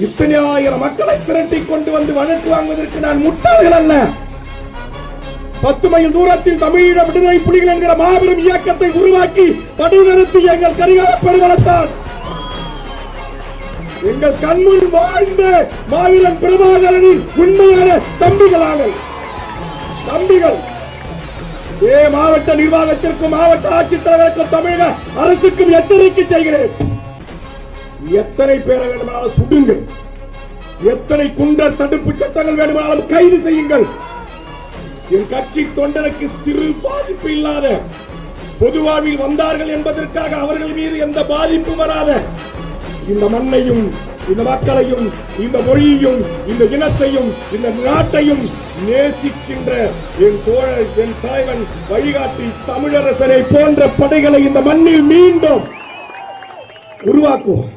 இத்தனை ஆயிரம் மக்களை திரட்டி கொண்டு வந்து வழக்கு வாங்குவதற்கு நான் முட்டாள்கள் அல்ல. 10 மைல் தூரத்தில் தமிழீழ விடுதலை புலிகள் என்கிற மாபெரும் இயக்கத்தை உருவாக்கி படுநிறுத்தி எங்கள் கரிகால பெருவளத்தான் எங்கள் கண்முன் வாழ்ந்த மாவீரன் பிரபாகரனின் உண்மையான தம்பிகள். மாவட்ட நிர்வாகத்திற்கும் மாவட்ட ஆட்சித்தலைவருக்கும் தமிழக அரசுக்கும் எச்சரிக்கை செய்கிறேன். எத்தனை பேரை வேண்டுமானாலும் சுடுங்கள், எத்தனை குண்டர் தடுப்பு சட்டங்கள் வேண்டுமானாலும் கைது செய்யுங்கள். என் கட்சி தொண்டனுக்கு சிறு பாதிப்பு இல்லாத பொது வாழ்வில் வந்தார்கள் என்பதற்காக அவர்கள் மீது எந்த பாதிப்பு வராத இந்த மண்ணையும் இந்த மக்களையும் இந்த மொழியையும் இந்த இனத்தையும் இந்த நாட்டையும் நேசிக்கின்ற என் தோழர், என் தலைவன், வழிகாட்டி தமிழரசனை போன்ற படைகளை இந்த மண்ணில் மீண்டும் உருவாக்குவோம்.